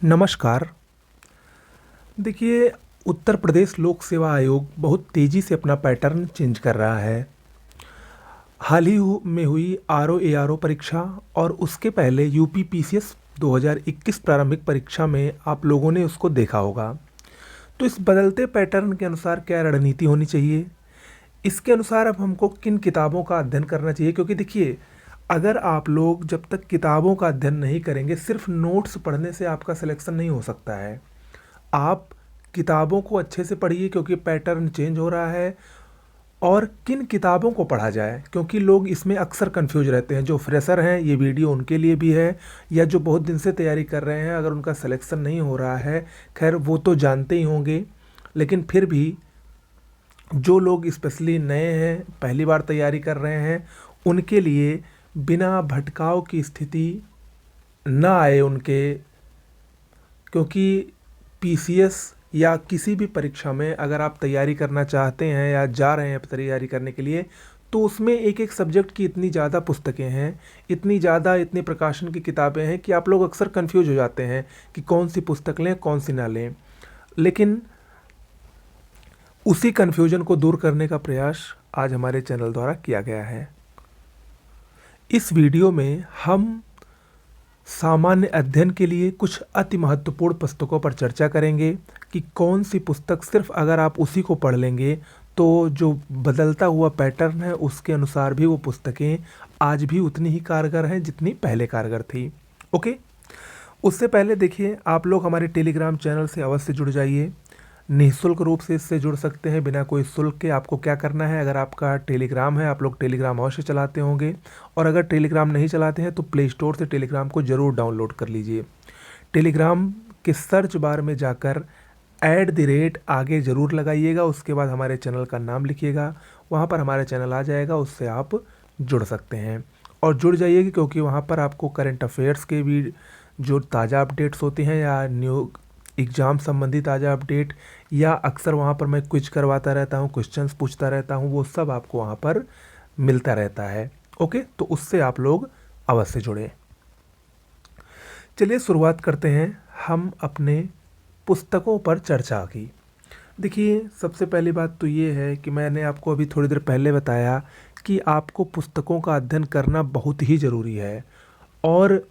नमस्कार। देखिए, उत्तर प्रदेश लोक सेवा आयोग बहुत तेज़ी से अपना पैटर्न चेंज कर रहा है। हाल ही में हुई आरओ-एआरओ परीक्षा और उसके पहले यूपी पीसीएस 2021 प्रारंभिक परीक्षा में आप लोगों ने उसको देखा होगा। तो इस बदलते पैटर्न के अनुसार क्या रणनीति होनी चाहिए? इसके अनुसार अब हमको किन किताबों का अध्ययन करना चाहिए? क्योंकि देखिए, अगर आप लोग जब तक किताबों का अध्ययन नहीं करेंगे, सिर्फ नोट्स पढ़ने से आपका सिलेक्शन नहीं हो सकता है। आप किताबों को अच्छे से पढ़िए क्योंकि पैटर्न चेंज हो रहा है। और किन किताबों को पढ़ा जाए, क्योंकि लोग इसमें अक्सर कंफ्यूज रहते हैं। जो फ्रेशर हैं, ये वीडियो उनके लिए भी है, या जो बहुत दिन से तैयारी कर रहे हैं, अगर उनका सिलेक्शन नहीं हो रहा है, खैर वो तो जानते ही होंगे, लेकिन फिर भी जो लोग स्पेशली नए हैं, पहली बार तैयारी कर रहे हैं, उनके लिए बिना भटकाव की स्थिति ना आए उनके, क्योंकि पीसीएस या किसी भी परीक्षा में अगर आप तैयारी करना चाहते हैं या जा रहे हैं तैयारी करने के लिए, तो उसमें एक एक सब्जेक्ट की इतनी ज़्यादा पुस्तकें हैं, इतनी प्रकाशन की किताबें हैं कि आप लोग अक्सर कंफ्यूज हो जाते हैं कि कौन सी पुस्तक लें, कौन सी ना लें। लेकिन उसी कन्फ्यूजन को दूर करने का प्रयास आज हमारे चैनल द्वारा किया गया है। इस वीडियो में हम सामान्य अध्ययन के लिए कुछ अति महत्वपूर्ण पुस्तकों पर चर्चा करेंगे कि कौन सी पुस्तक सिर्फ अगर आप उसी को पढ़ लेंगे तो जो बदलता हुआ पैटर्न है उसके अनुसार भी वो पुस्तकें आज भी उतनी ही कारगर हैं जितनी पहले कारगर थी। ओके, उससे पहले देखिए, आप लोग हमारे टेलीग्राम चैनल से अवश्य जुड़ जाइए। निःशुल्क रूप से इससे जुड़ सकते हैं बिना कोई शुल्क के। आपको क्या करना है, अगर आपका टेलीग्राम है, आप लोग टेलीग्राम अवश्य चलाते होंगे, और अगर टेलीग्राम नहीं चलाते हैं तो प्ले स्टोर से टेलीग्राम को ज़रूर डाउनलोड कर लीजिए। टेलीग्राम के सर्च बार में जाकर आगे ज़रूर लगाइएगा, उसके बाद हमारे चैनल का नाम लिखिएगा, वहाँ पर हमारा चैनल आ जाएगा, उससे आप जुड़ सकते हैं। और जुड़ जाइएगा क्योंकि वहाँ पर आपको करंट अफेयर्स के भी जो ताज़ा अपडेट्स होते हैं या न्यू एग्ज़ाम संबंधी ताज़ा अपडेट, या अक्सर वहाँ पर मैं क्विज करवाता रहता हूँ, क्वेश्चंस पूछता रहता हूँ, वो सब आपको वहाँ पर मिलता रहता है। ओके, तो उससे आप लोग अवश्य जुड़ें। चलिए शुरुआत करते हैं हम अपने पुस्तकों पर चर्चा की। देखिए, सबसे पहली बात तो ये है कि मैंने आपको अभी थोड़ी देर पहले बताया कि आपको पुस्तकों का अध्ययन करना बहुत ही ज़रूरी है। और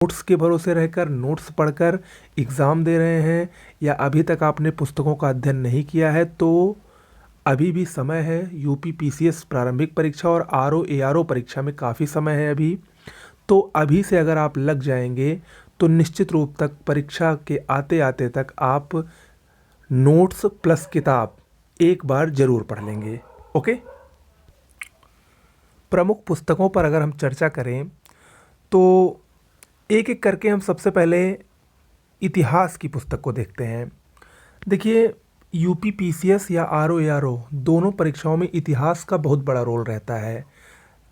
नोट्स के भरोसे रहकर, नोट्स पढ़कर एग्ज़ाम दे रहे हैं, या अभी तक आपने पुस्तकों का अध्ययन नहीं किया है, तो अभी भी समय है। यूपी पीसीएस प्रारंभिक परीक्षा और आरओ-एआरओ परीक्षा में काफ़ी समय है अभी। तो अभी से अगर आप लग जाएंगे तो निश्चित रूप तक परीक्षा के आते आते तक आप नोट्स प्लस किताब एक बार ज़रूर पढ़ लेंगे। ओके, प्रमुख पुस्तकों पर अगर हम चर्चा करें तो एक एक करके हम सबसे पहले इतिहास की पुस्तक को देखते हैं। देखिए, यूपी पीसीएस या आरओ-एआरओ दोनों परीक्षाओं में इतिहास का बहुत बड़ा रोल रहता है।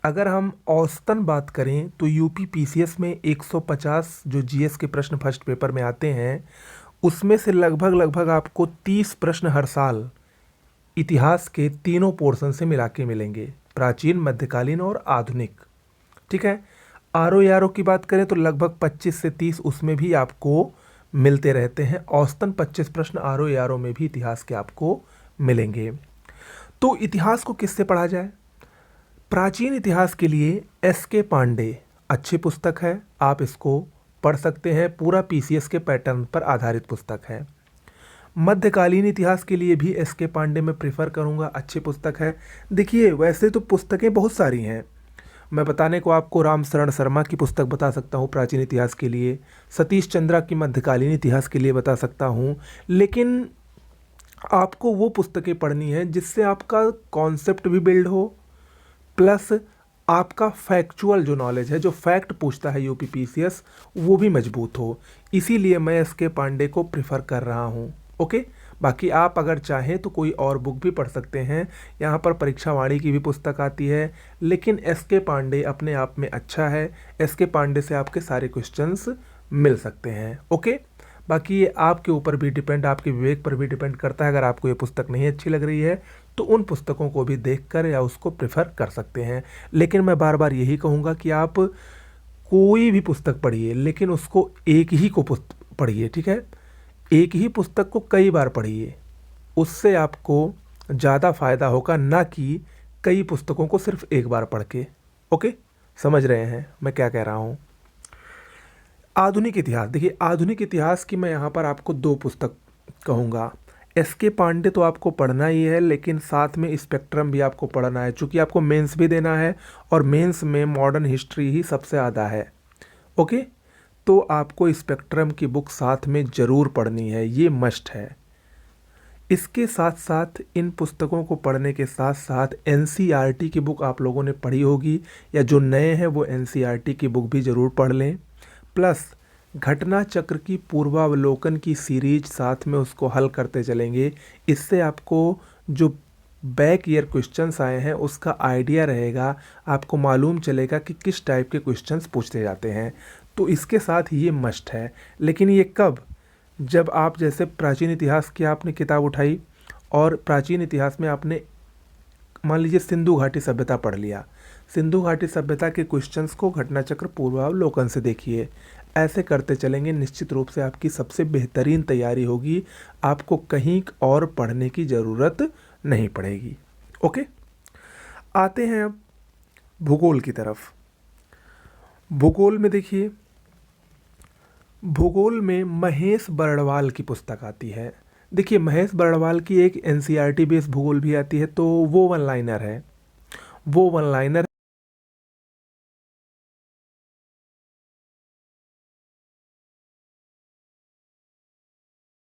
अगर हम औसतन बात करें तो यूपी पीसीएस में 150 जो जीएस के प्रश्न फर्स्ट पेपर में आते हैं, उसमें से लगभग आपको 30 प्रश्न हर साल इतिहास के तीनों पोर्शन से मिला के मिलेंगे, प्राचीन, मध्यकालीन और आधुनिक। ठीक है, आरओ-एआरओ की बात करें तो लगभग 25 से 30 उसमें भी आपको मिलते रहते हैं। औसतन 25 प्रश्न आरओ-एआरओ में भी इतिहास के आपको मिलेंगे। तो इतिहास को किससे पढ़ा जाए? प्राचीन इतिहास के लिए एस.के. पांडे अच्छी पुस्तक है, आप इसको पढ़ सकते हैं। पूरा पीसीएस के पैटर्न पर आधारित पुस्तक है। मध्यकालीन इतिहास के लिए भी एस.के. पांडे मैं प्रेफर करूँगा, अच्छी पुस्तक है। देखिए, वैसे तो पुस्तकें बहुत सारी हैं, मैं बताने को आपको रामशरण शर्मा की पुस्तक बता सकता हूँ प्राचीन इतिहास के लिए, सतीश चंद्रा की मध्यकालीन इतिहास के लिए बता सकता हूँ, लेकिन आपको वो पुस्तकें पढ़नी है जिससे आपका कॉन्सेप्ट भी बिल्ड हो, प्लस आपका फैक्चुअल जो नॉलेज है, जो फैक्ट पूछता है यूपी पीसीएस, वो भी मजबूत हो। इसीलिए मैं एस.के. पांडे को प्रेफर कर रहा हूँ। ओके, बाकी आप अगर चाहें तो कोई और बुक भी पढ़ सकते हैं। यहाँ पर परीक्षा वाणी की भी पुस्तक आती है, लेकिन एस.के. पांडे अपने आप में अच्छा है। एस.के. पांडे से आपके सारे क्वेश्चंस मिल सकते हैं। ओके, बाकी ये आपके ऊपर भी डिपेंड, आपके विवेक पर भी डिपेंड करता है। अगर आपको ये पुस्तक नहीं अच्छी लग रही है तो उन पुस्तकों को भी देखकर या उसको प्रेफर कर सकते हैं। लेकिन मैं बार बार यही कहूँगा कि आप कोई भी पुस्तक पढ़िए, लेकिन उसको एक ही को पढ़िए, ठीक है। एक ही पुस्तक को कई बार पढ़िए, उससे आपको ज़्यादा फायदा होगा, ना कि कई पुस्तकों को सिर्फ एक बार पढ़ के। ओके, समझ रहे हैं मैं क्या कह रहा हूँ। आधुनिक इतिहास, देखिए आधुनिक इतिहास की मैं यहाँ पर आपको 2 पुस्तक कहूँगा। एस.के. पांडे तो आपको पढ़ना ही है, लेकिन साथ में स्पेक्ट्रम भी आपको पढ़ना है, चूँकि आपको मेंस भी देना है और मेंस में मॉडर्न हिस्ट्री ही सबसे ज़्यादा है। ओके, तो आपको स्पेक्ट्रम की बुक साथ में ज़रूर पढ़नी है, ये मस्ट है। इसके साथ साथ इन पुस्तकों को पढ़ने के साथ साथ एनसीईआरटी की बुक आप लोगों ने पढ़ी होगी, या जो नए हैं वो एनसीईआरटी की बुक भी ज़रूर पढ़ लें। प्लस घटना चक्र की पूर्वावलोकन की सीरीज साथ में उसको हल करते चलेंगे। इससे आपको जो बैक ईयर क्वेश्चंस आए हैं उसका आइडिया रहेगा, आपको मालूम चलेगा कि किस टाइप के क्वेश्चंस पूछते जाते हैं। तो इसके साथ ये मस्ट है। लेकिन ये कब, जब आप जैसे प्राचीन इतिहास की आपने किताब उठाई और प्राचीन इतिहास में आपने मान लीजिए सिंधु घाटी सभ्यता पढ़ लिया, सिंधु घाटी सभ्यता के क्वेश्चंस को घटना चक्र पूर्वावलोकन से देखिए। ऐसे करते चलेंगे, निश्चित रूप से आपकी सबसे बेहतरीन तैयारी होगी, आपको कहीं और पढ़ने की ज़रूरत नहीं पड़ेगी। ओके, आते हैं अब भूगोल की तरफ। भूगोल में देखिए, भूगोल में महेश बर्णवाल की पुस्तक आती है। देखिए महेश बर्णवाल की एक एनसीईआरटी बेस्ड भूगोल भी आती है, तो वो वन लाइनर है, वो वन लाइनर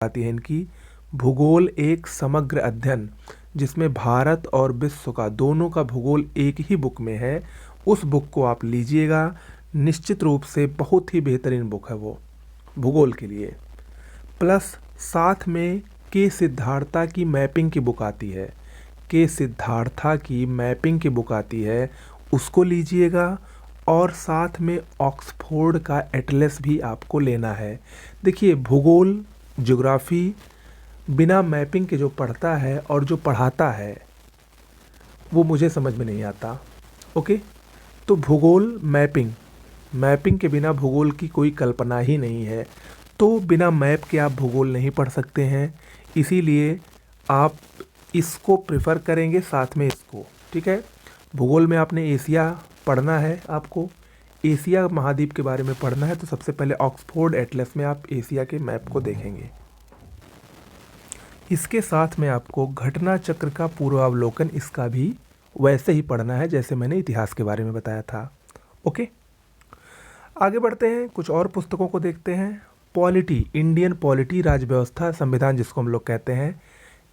आती है इनकी। भूगोल एक समग्र अध्ययन, जिसमें भारत और विश्व का दोनों का भूगोल एक ही बुक में है, उस बुक को आप लीजिएगा। निश्चित रूप से बहुत ही बेहतरीन बुक है वो भूगोल के लिए। प्लस साथ में के सिद्धार्था की मैपिंग की बुक आती है, के सिद्धार्था की मैपिंग की बुक आती है, उसको लीजिएगा। और साथ में ऑक्सफोर्ड का एटलस भी आपको लेना है। देखिए भूगोल, ज्योग्राफी बिना मैपिंग के जो पढ़ता है और जो पढ़ाता है वो मुझे समझ में नहीं आता। ओके, तो भूगोल मैपिंग के बिना भूगोल की कोई कल्पना ही नहीं है। तो बिना मैप के आप भूगोल नहीं पढ़ सकते हैं, इसीलिए आप इसको प्रेफर करेंगे साथ में इसको, ठीक है। भूगोल में आपने एशिया पढ़ना है, आपको एशिया महाद्वीप के बारे में पढ़ना है, तो सबसे पहले ऑक्सफोर्ड एटलस में आप एशिया के मैप को देखेंगे। इसके साथ में आपको घटना चक्र का पूर्वावलोकन, इसका भी वैसे ही पढ़ना है जैसे मैंने इतिहास के बारे में बताया था। ओके, आगे बढ़ते हैं, कुछ और पुस्तकों को देखते हैं। पॉलिटी, इंडियन पॉलिटी, राजव्यवस्था संविधान जिसको हम लोग कहते हैं,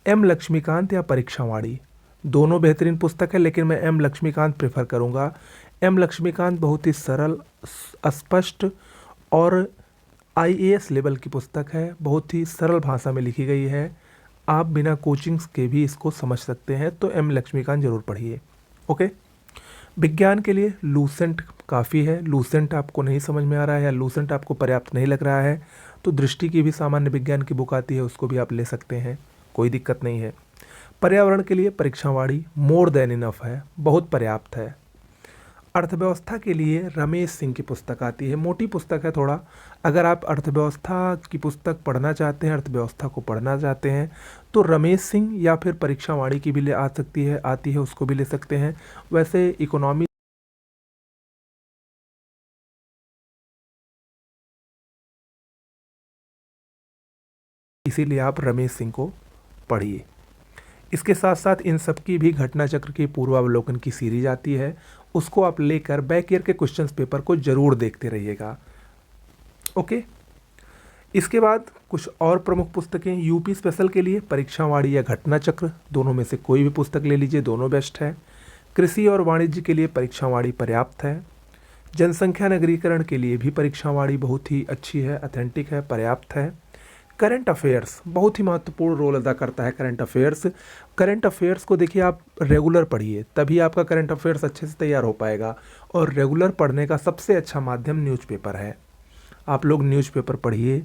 एम लक्ष्मीकांत या परीक्षावाड़ी, दोनों बेहतरीन पुस्तक है, लेकिन मैं एम लक्ष्मीकांत प्रेफर करूँगा। एम लक्ष्मीकांत बहुत ही सरल, स्पष्ट और आईएएस लेवल की पुस्तक है, बहुत ही सरल भाषा में लिखी गई है, आप बिना कोचिंग्स के भी इसको समझ सकते हैं, तो एम लक्ष्मीकांत ज़रूर पढ़िए। ओके, विज्ञान के लिए लूसेंट काफ़ी है। लूसेंट आपको नहीं समझ में आ रहा है या लूसेंट आपको पर्याप्त नहीं लग रहा है, तो दृष्टि की भी सामान्य विज्ञान की बुक आती है, उसको भी आप ले सकते हैं, कोई दिक्कत नहीं है। पर्यावरण के लिए परीक्षावाड़ी मोर देन इनफ है, बहुत पर्याप्त है। अर्थव्यवस्था के लिए रमेश सिंह की पुस्तक आती है, मोटी पुस्तक है थोड़ा। अगर आप अर्थव्यवस्था की पुस्तक पढ़ना चाहते हैं, अर्थव्यवस्था को पढ़ना चाहते हैं, तो रमेश सिंह या फिर परीक्षावाड़ी की भी ले आ सकती है, आती है, उसको भी ले सकते हैं। वैसे इकोनॉमी इसीलिए आप रमेश सिंह को पढ़िए। इसके साथ साथ इन सब की भी घटना चक्र की पूर्वावलोकन की सीरीज आती है, उसको आप लेकर बैक ईयर के क्वेश्चंस पेपर को ज़रूर देखते रहिएगा। ओके, इसके बाद कुछ और प्रमुख पुस्तकें यूपी स्पेशल के लिए परीक्षावाड़ी या घटना चक्र, दोनों में से कोई भी पुस्तक ले लीजिए, दोनों बेस्ट है। कृषि और वाणिज्य के लिए परीक्षावाड़ी पर्याप्त है। जनसंख्या नगरीकरण के लिए भी परीक्षावाड़ी बहुत ही अच्छी है, अथेंटिक है, पर्याप्त है। करंट अफेयर्स बहुत ही महत्वपूर्ण रोल अदा करता है। करंट अफेयर्स को देखिए, आप रेगुलर पढ़िए, तभी आपका करंट अफेयर्स अच्छे से तैयार हो पाएगा। और रेगुलर पढ़ने का सबसे अच्छा माध्यम न्यूज़पेपर है। आप लोग न्यूज़पेपर पढ़िए,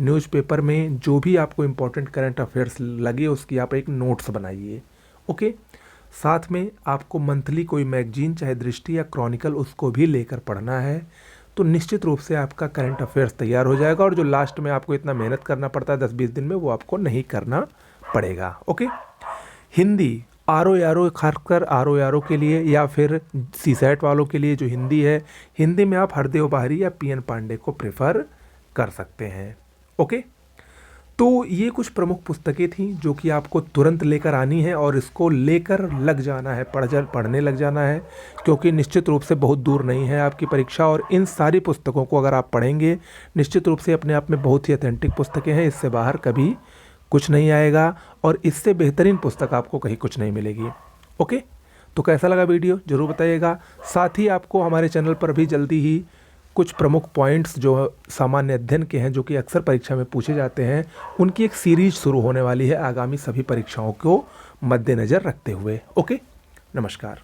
न्यूज़पेपर में जो भी आपको इम्पोर्टेंट करंट अफेयर्स लगे उसकी आप एक नोट्स बनाइए। ओके, साथ में आपको मंथली कोई मैगजीन चाहे दृष्टि या क्रॉनिकल उसको भी लेकर पढ़ना है। तो निश्चित रूप से आपका करंट अफेयर्स तैयार हो जाएगा और जो लास्ट में आपको इतना मेहनत करना पड़ता है 10-20 दिन में, वो आपको नहीं करना पड़ेगा। ओके, हिंदी आर खासकर आर के लिए या फिर सीसैट वालों के लिए जो हिंदी है, हिंदी में आप हरदेव बाहरी या पीएन पांडे को प्रेफर कर सकते हैं। ओके, तो ये कुछ प्रमुख पुस्तकें थी जो कि आपको तुरंत लेकर आनी है और इसको लेकर लग जाना है, पढ़ने लग जाना है, क्योंकि निश्चित रूप से बहुत दूर नहीं है आपकी परीक्षा। और इन सारी पुस्तकों को अगर आप पढ़ेंगे, निश्चित रूप से अपने आप में बहुत ही ऑथेंटिक पुस्तकें हैं, इससे बाहर कभी कुछ नहीं आएगा और इससे बेहतरीन पुस्तक आपको कहीं कुछ नहीं मिलेगी। ओके, तो कैसा लगा वीडियो ज़रूर बताइएगा। साथ ही आपको हमारे चैनल पर भी जल्दी ही कुछ प्रमुख पॉइंट्स जो सामान्य अध्ययन के हैं, जो कि अक्सर परीक्षा में पूछे जाते हैं, उनकी एक सीरीज शुरू होने वाली है आगामी सभी परीक्षाओं को मद्देनज़र रखते हुए। ओके, नमस्कार।